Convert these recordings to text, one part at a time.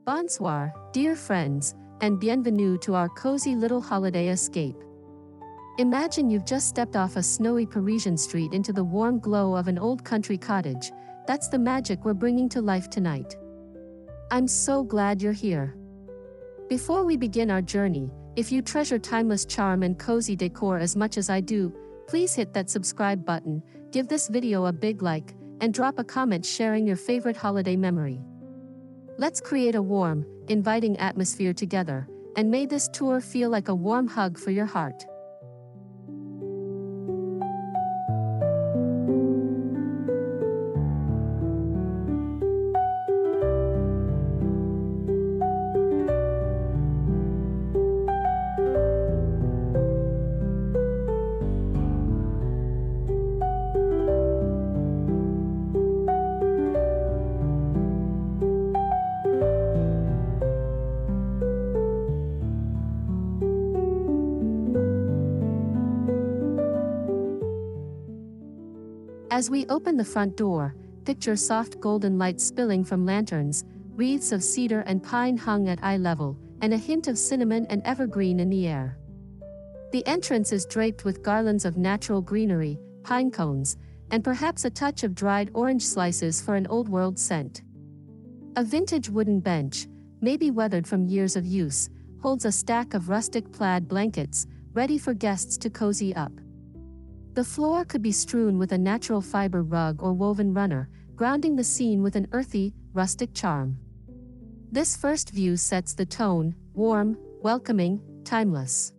Bonsoir, dear friends, and bienvenue to our cozy little holiday escape. Imagine you've just stepped off a snowy Parisian street into the warm glow of an old country cottage. That's the magic we're bringing to life tonight. I'm so glad you're here. Before we begin our journey, if you treasure timeless charm and cozy decor as much as I do, please hit that subscribe button, give this video a big like, and drop a comment sharing your favorite holiday memory. Let's create a warm, inviting atmosphere together, and may this tour feel like a warm hug for your heart. As we open the front door, picture soft golden light spilling from lanterns, wreaths of cedar and pine hung at eye level, and a hint of cinnamon and evergreen in the air. The entrance is draped with garlands of natural greenery, pine cones, and perhaps a touch of dried orange slices for an old-world scent. A vintage wooden bench, maybe weathered from years of use, holds a stack of rustic plaid blankets, ready for guests to cozy up. The floor could be strewn with a natural fiber rug or woven runner, grounding the scene with an earthy, rustic charm. This first view sets the tone: warm, welcoming, timeless.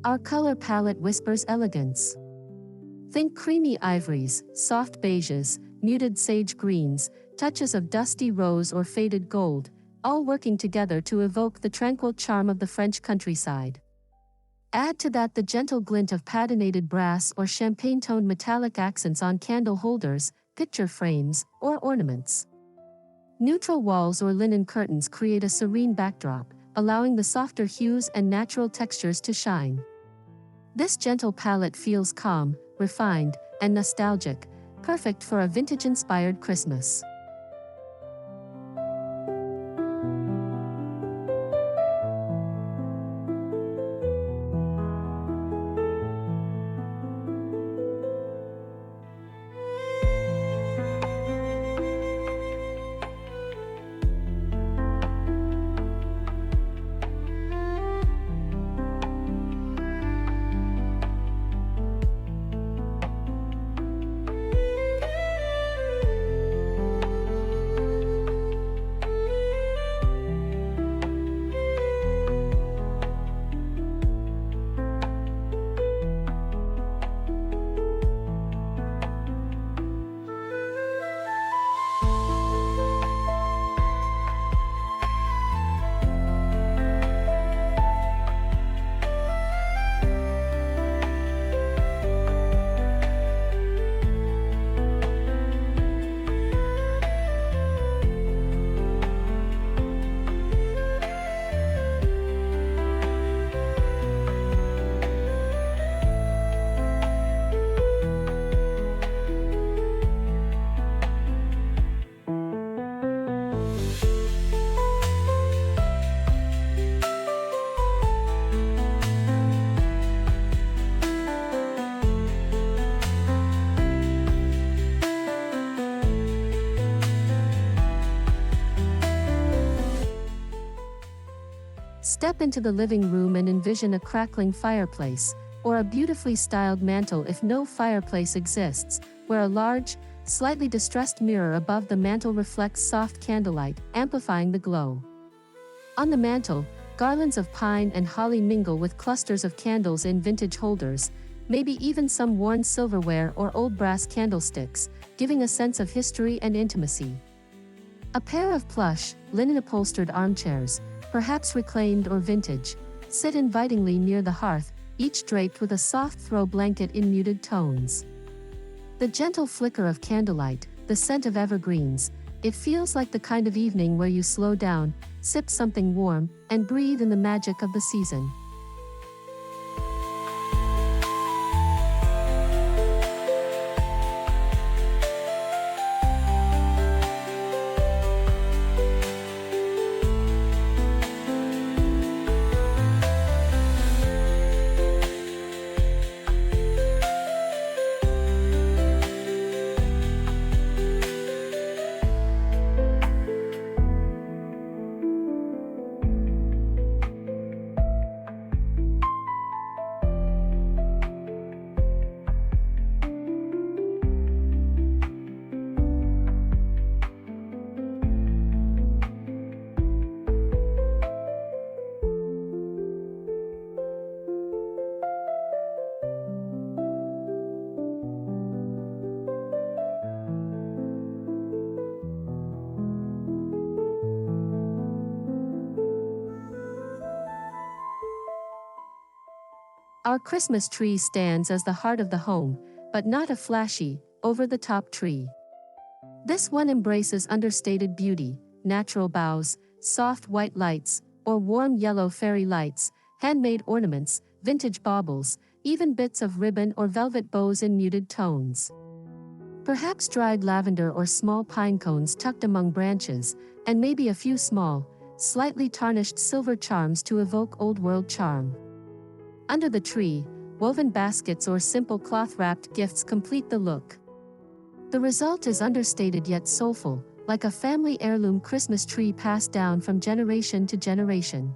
Our color palette whispers elegance. Think creamy ivories, soft beiges, muted sage greens, touches of dusty rose or faded gold, all working together to evoke the tranquil charm of the French countryside. Add to that the gentle glint of patinated brass or champagne-toned metallic accents on candle holders, picture frames, or ornaments. Neutral walls or linen curtains create a serene backdrop, allowing the softer hues and natural textures to shine. This gentle palette feels calm, refined, and nostalgic, perfect for a vintage-inspired Christmas. Step into the living room and envision a crackling fireplace, or a beautifully styled mantel if no fireplace exists, where a large, slightly distressed mirror above the mantel reflects soft candlelight, amplifying the glow. On the mantel, garlands of pine and holly mingle with clusters of candles in vintage holders, maybe even some worn silverware or old brass candlesticks, giving a sense of history and intimacy. A pair of plush, linen-upholstered armchairs, perhaps reclaimed or vintage, sit invitingly near the hearth, each draped with a soft throw blanket in muted tones. The gentle flicker of candlelight, the scent of evergreens, it feels like the kind of evening where you slow down, sip something warm, and breathe in the magic of the season. Our Christmas tree stands as the heart of the home, but not a flashy, over-the-top tree. This one embraces understated beauty, natural boughs, soft white lights, or warm yellow fairy lights, handmade ornaments, vintage baubles, even bits of ribbon or velvet bows in muted tones. Perhaps dried lavender or small pine cones tucked among branches, and maybe a few small, slightly tarnished silver charms to evoke old-world charm. Under the tree, woven baskets or simple cloth-wrapped gifts complete the look. The result is understated yet soulful, like a family heirloom Christmas tree passed down from generation to generation.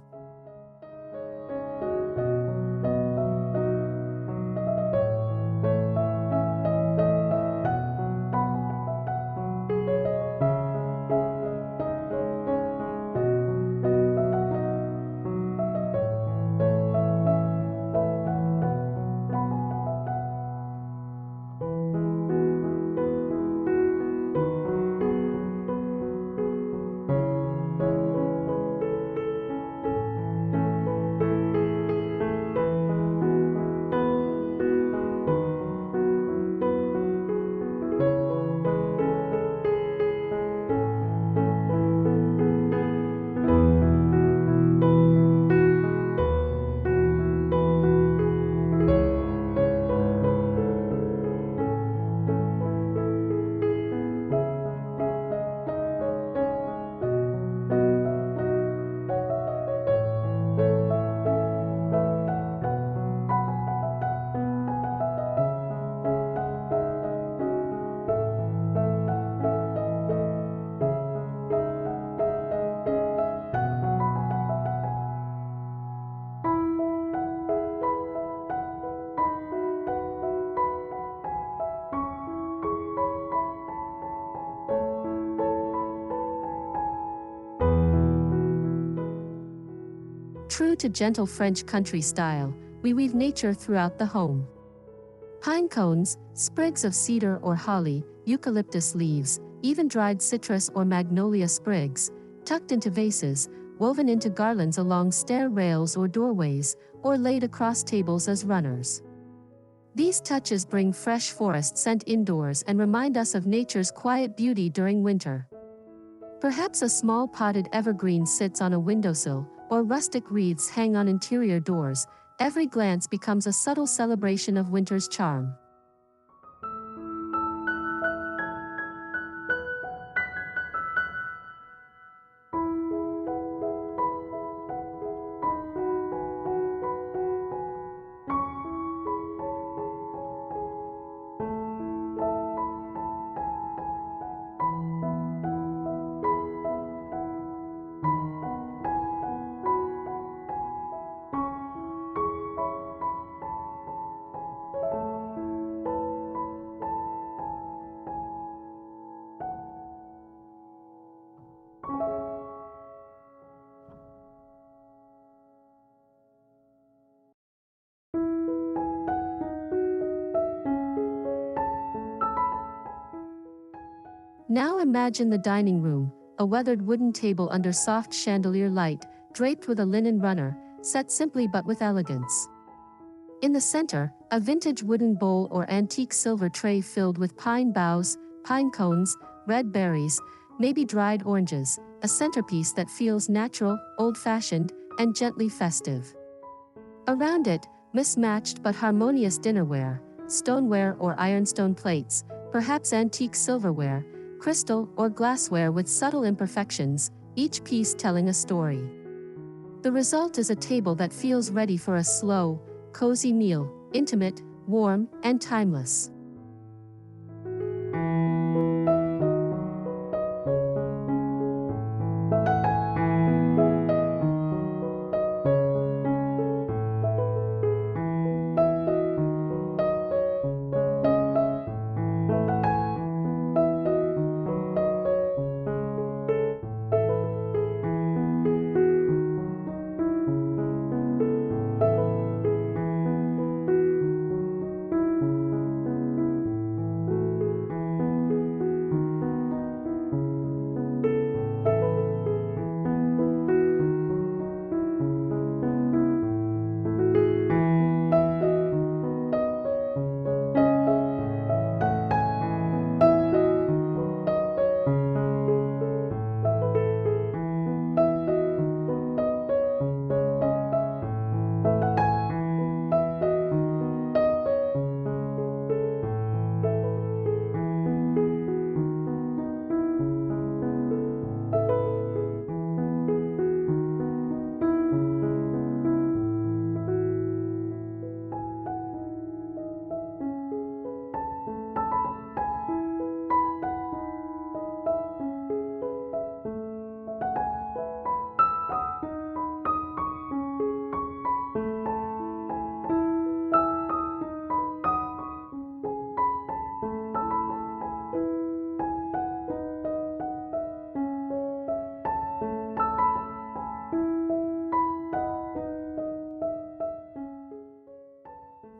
True to gentle French country style, we weave nature throughout the home. Pine cones, sprigs of cedar or holly, eucalyptus leaves, even dried citrus or magnolia sprigs, tucked into vases, woven into garlands along stair rails or doorways, or laid across tables as runners. These touches bring fresh forest scent indoors and remind us of nature's quiet beauty during winter. Perhaps a small potted evergreen sits on a windowsill, or rustic wreaths hang on interior doors. Every glance becomes a subtle celebration of winter's charm. Now imagine the dining room, a weathered wooden table under soft chandelier light, draped with a linen runner, set simply but with elegance. In the center, a vintage wooden bowl or antique silver tray filled with pine boughs, pine cones, red berries, maybe dried oranges, a centerpiece that feels natural, old-fashioned, and gently festive. Around it, mismatched but harmonious dinnerware, stoneware or ironstone plates, perhaps antique silverware, crystal or glassware with subtle imperfections, each piece telling a story. The result is a table that feels ready for a slow, cozy meal, intimate, warm, and timeless.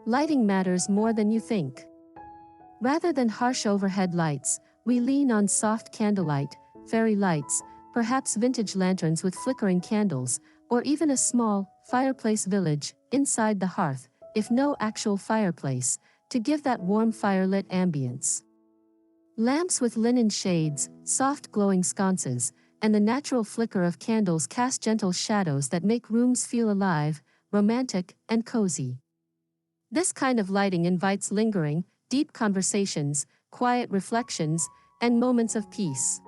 Lighting matters more than you think. Rather than harsh overhead lights, we lean on soft candlelight, fairy lights, perhaps vintage lanterns with flickering candles, or even a small, fireplace village, inside the hearth, if no actual fireplace, to give that warm firelit ambience. Lamps with linen shades, soft glowing sconces, and the natural flicker of candles cast gentle shadows that make rooms feel alive, romantic, and cozy. This kind of lighting invites lingering, deep conversations, quiet reflections, and moments of peace.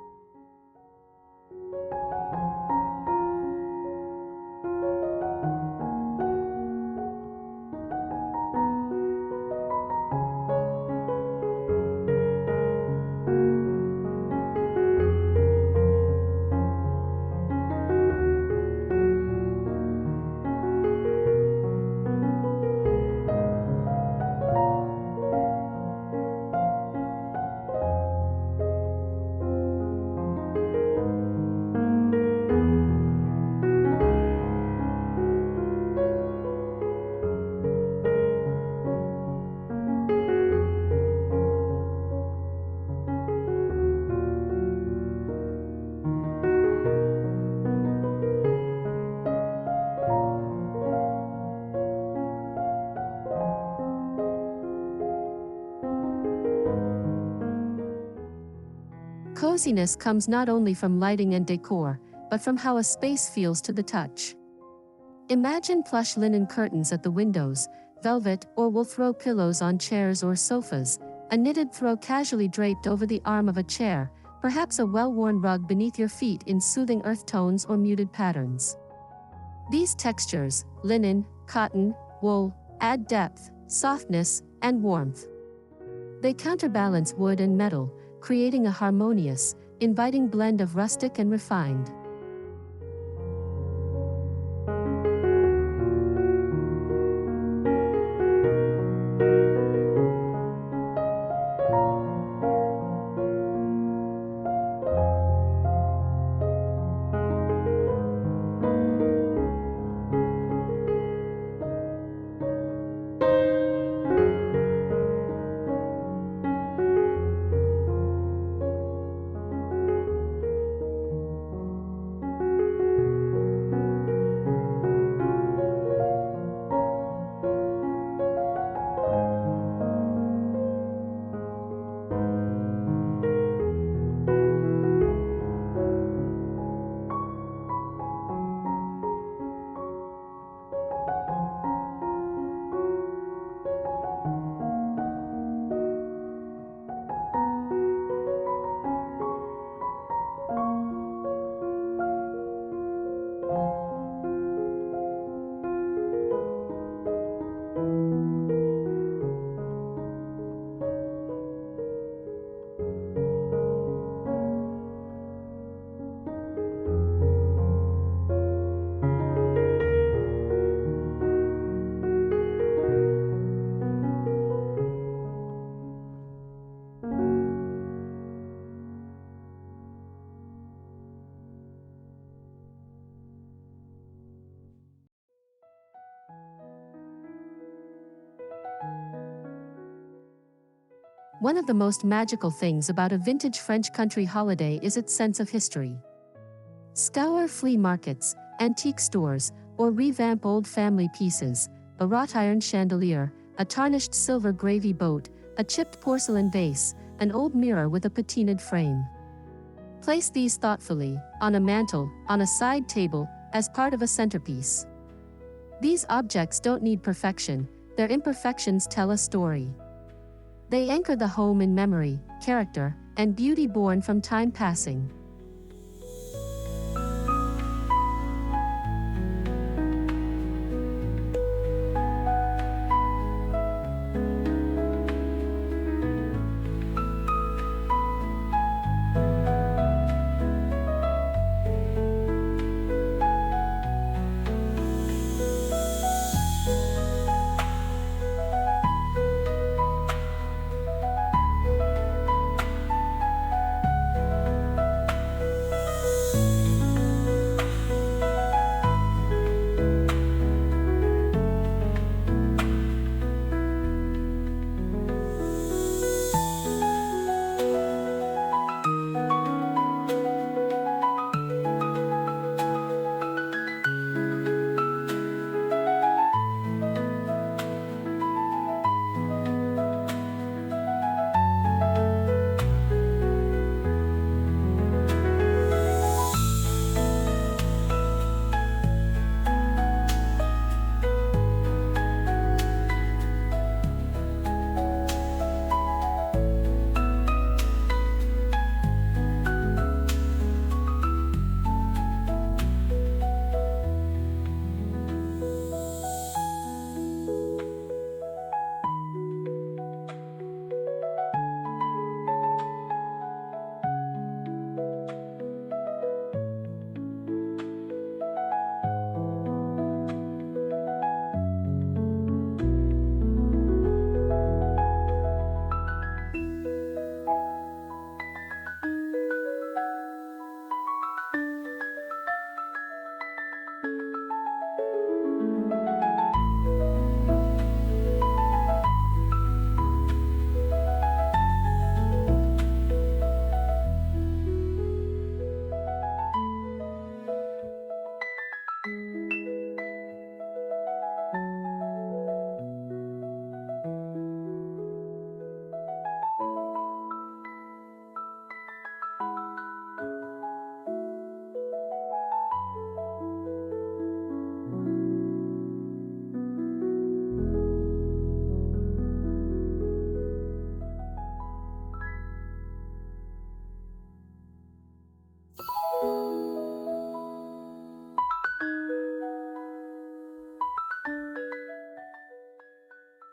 Coziness comes not only from lighting and decor, but from how a space feels to the touch. Imagine plush linen curtains at the windows, velvet or wool throw pillows on chairs or sofas, a knitted throw casually draped over the arm of a chair, perhaps a well-worn rug beneath your feet in soothing earth tones or muted patterns. These textures, linen, cotton, wool, add depth, softness, and warmth. They counterbalance wood and metal, creating a harmonious, inviting blend of rustic and refined. One of the most magical things about a vintage French country holiday is its sense of history. Scour flea markets, antique stores, or revamp old family pieces, a wrought iron chandelier, a tarnished silver gravy boat, a chipped porcelain vase, an old mirror with a patinaed frame. Place these thoughtfully, on a mantle, on a side table, as part of a centerpiece. These objects don't need perfection, their imperfections tell a story. They anchor the home in memory, character, and beauty born from time passing.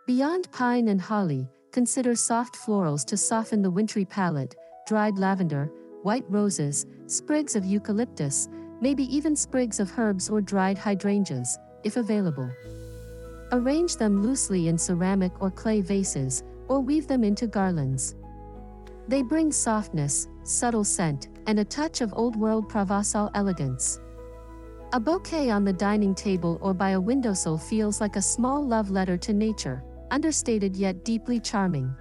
Beyond pine and holly, consider soft florals to soften the wintry palette, dried lavender, white roses, sprigs of eucalyptus, maybe even sprigs of herbs or dried hydrangeas, if available. Arrange them loosely in ceramic or clay vases, or weave them into garlands. They bring softness, subtle scent, and a touch of old-world Provençal elegance. A bouquet on the dining table or by a windowsill feels like a small love letter to nature, understated yet deeply charming.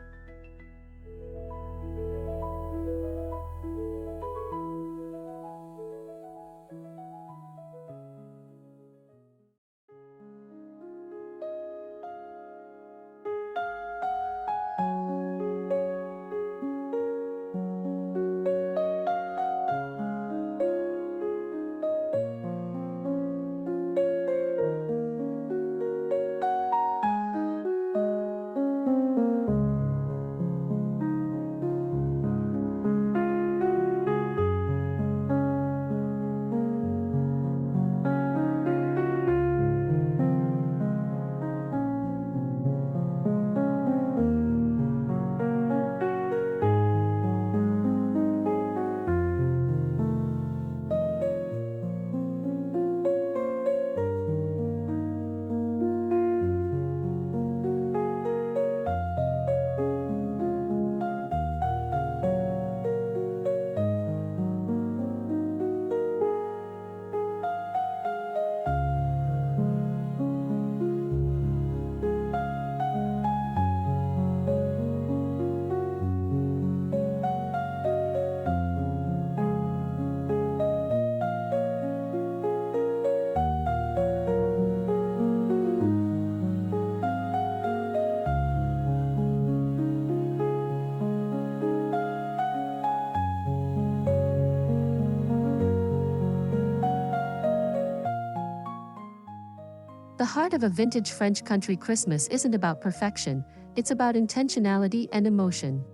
The heart of a vintage French country Christmas isn't about perfection, it's about intentionality and emotion.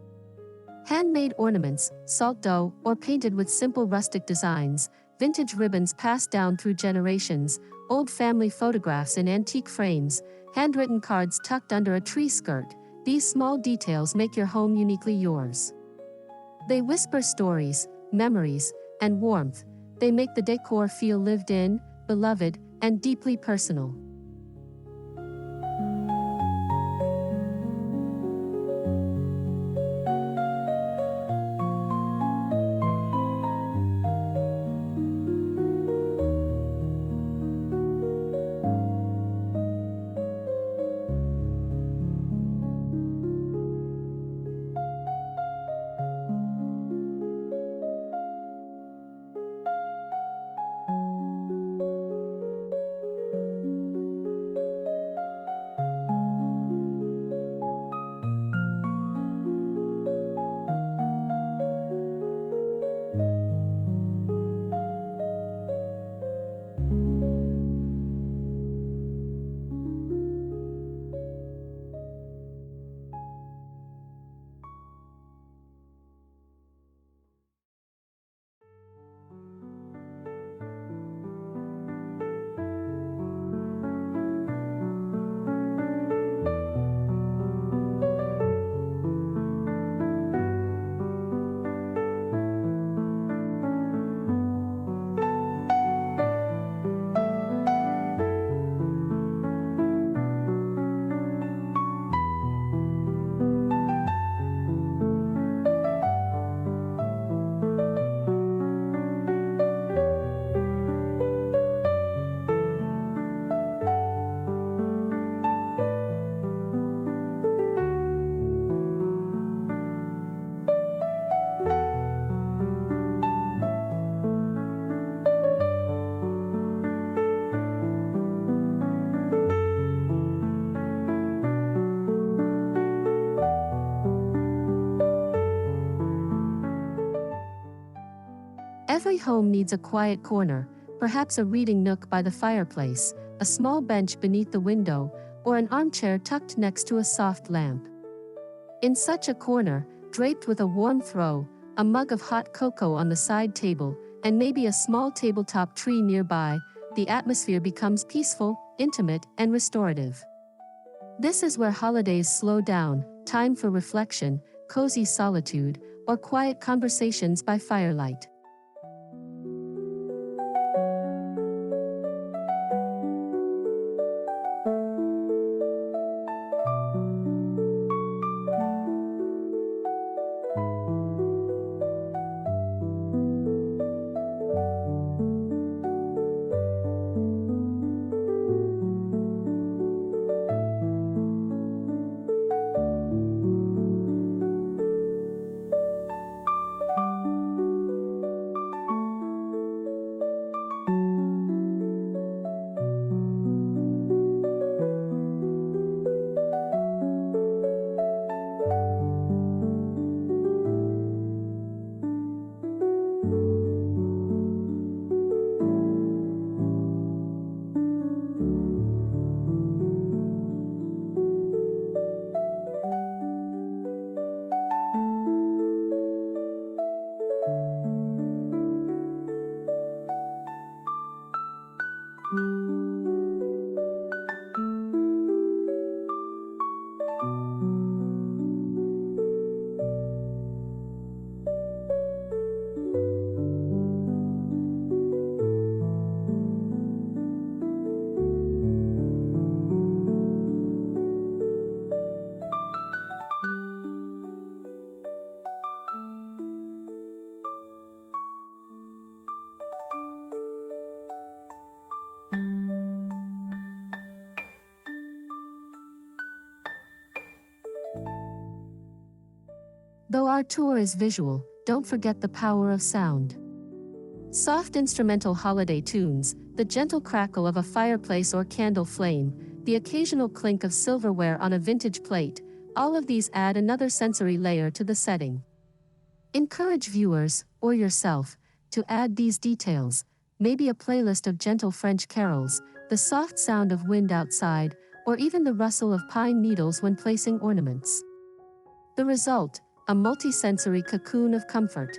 Handmade ornaments, salt dough, or painted with simple rustic designs, vintage ribbons passed down through generations, old family photographs in antique frames, handwritten cards tucked under a tree skirt, these small details make your home uniquely yours. They whisper stories, memories, and warmth. They make the decor feel lived in, beloved, and deeply personal. Every home needs a quiet corner, perhaps a reading nook by the fireplace, a small bench beneath the window, or an armchair tucked next to a soft lamp. In such a corner, draped with a warm throw, a mug of hot cocoa on the side table, and maybe a small tabletop tree nearby, the atmosphere becomes peaceful, intimate, and restorative. This is where holidays slow down, time for reflection, cozy solitude, or quiet conversations by firelight. Though our tour is visual, don't forget the power of sound. Soft instrumental holiday tunes, the gentle crackle of a fireplace or candle flame, the occasional clink of silverware on a vintage plate, all of these add another sensory layer to the setting. Encourage viewers, or yourself, to add these details, maybe a playlist of gentle French carols, the soft sound of wind outside, or even the rustle of pine needles when placing ornaments. The result, a multi-sensory cocoon of comfort.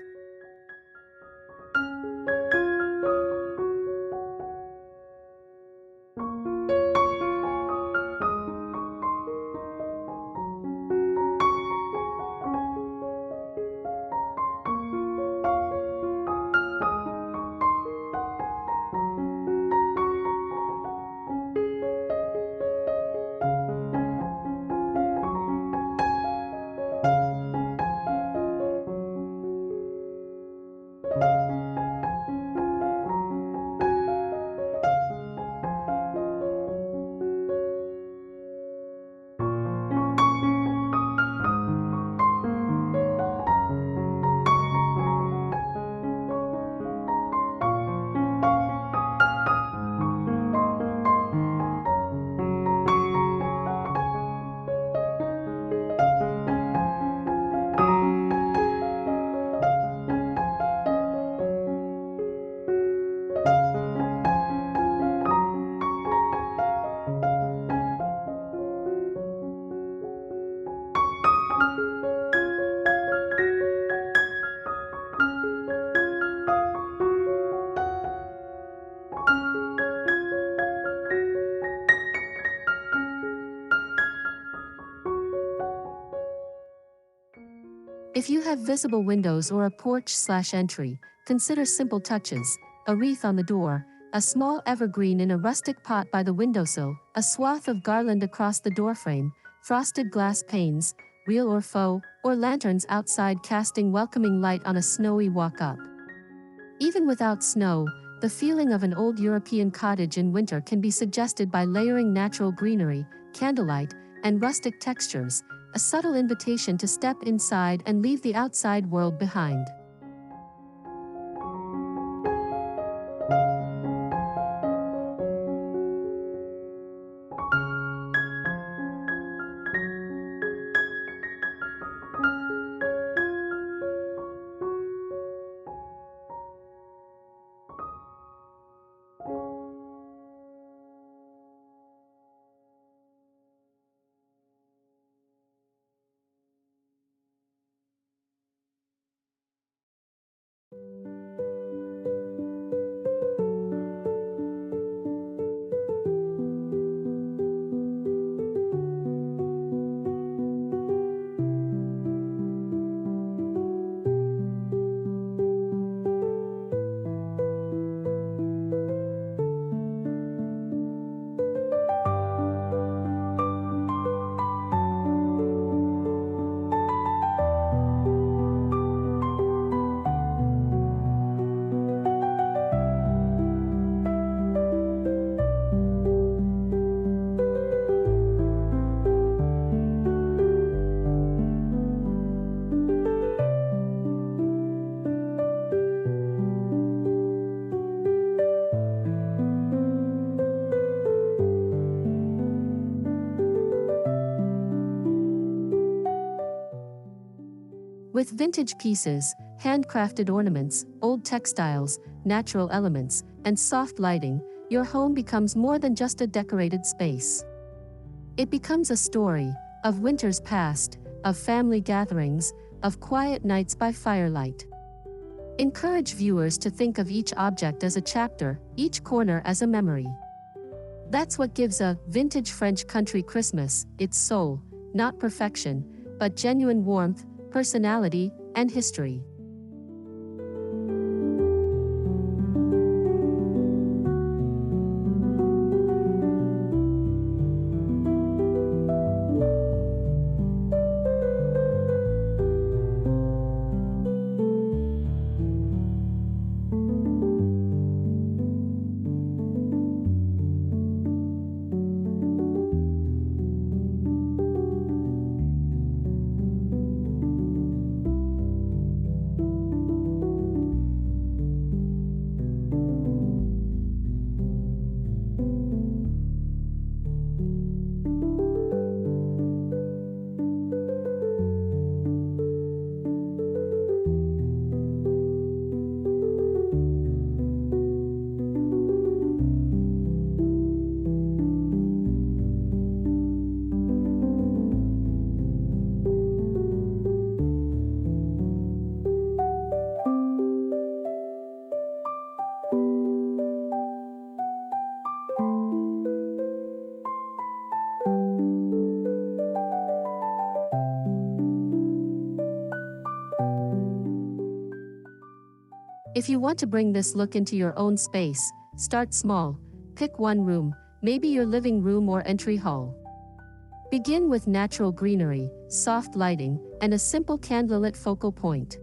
If you have visible windows or a porch/entry, consider simple touches: a wreath on the door, a small evergreen in a rustic pot by the windowsill, a swath of garland across the doorframe, frosted glass panes, real or faux, or lanterns outside casting welcoming light on a snowy walk-up. Even without snow, the feeling of an old European cottage in winter can be suggested by layering natural greenery, candlelight, and rustic textures, a subtle invitation to step inside and leave the outside world behind. With vintage pieces, handcrafted ornaments, old textiles, natural elements, and soft lighting, your home becomes more than just a decorated space. It becomes a story of winters past, of family gatherings, of quiet nights by firelight. Encourage viewers to think of each object as a chapter, each corner as a memory. That's what gives a vintage French country Christmas its soul, not perfection, but genuine warmth, personality, and history. If you want to bring this look into your own space, start small. Pick one room, maybe your living room or entry hall. Begin with natural greenery, soft lighting, and a simple candlelit focal point.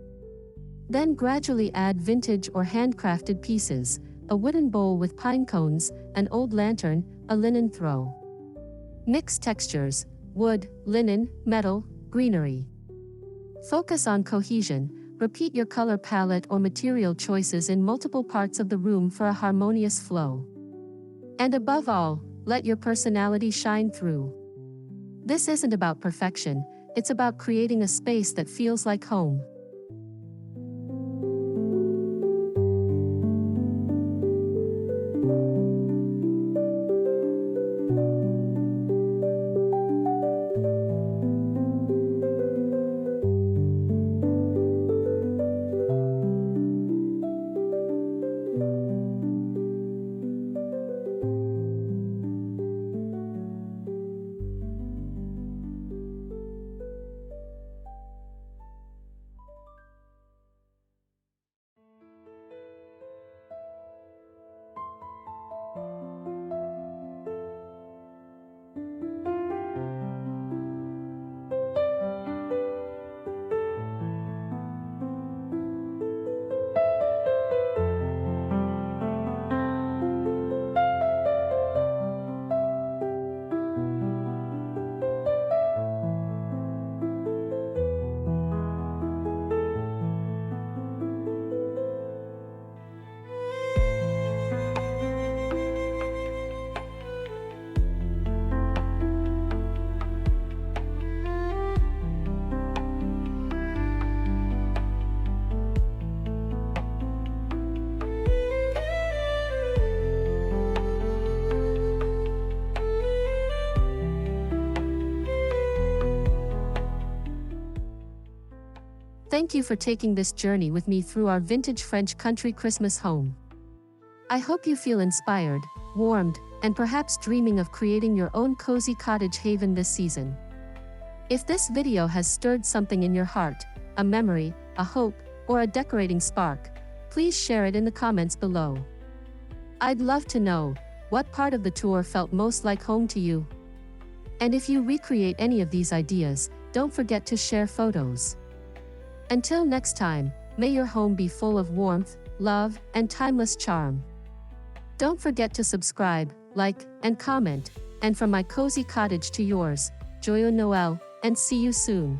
Then gradually add vintage or handcrafted pieces, a wooden bowl with pine cones, an old lantern, a linen throw. Mix textures: wood, linen, metal, greenery. Focus on cohesion. Repeat your color palette or material choices in multiple parts of the room for a harmonious flow. And above all, let your personality shine through. This isn't about perfection, it's about creating a space that feels like home. Thank you for taking this journey with me through our vintage French country Christmas home. I hope you feel inspired, warmed, and perhaps dreaming of creating your own cozy cottage haven this season. If this video has stirred something in your heart, a memory, a hope, or a decorating spark, please share it in the comments below. I'd love to know, what part of the tour felt most like home to you? And if you recreate any of these ideas, don't forget to share photos. Until next time, may your home be full of warmth, love, and timeless charm. Don't forget to subscribe, like, and comment. And from my cozy cottage to yours, Joyeux Noël, and see you soon.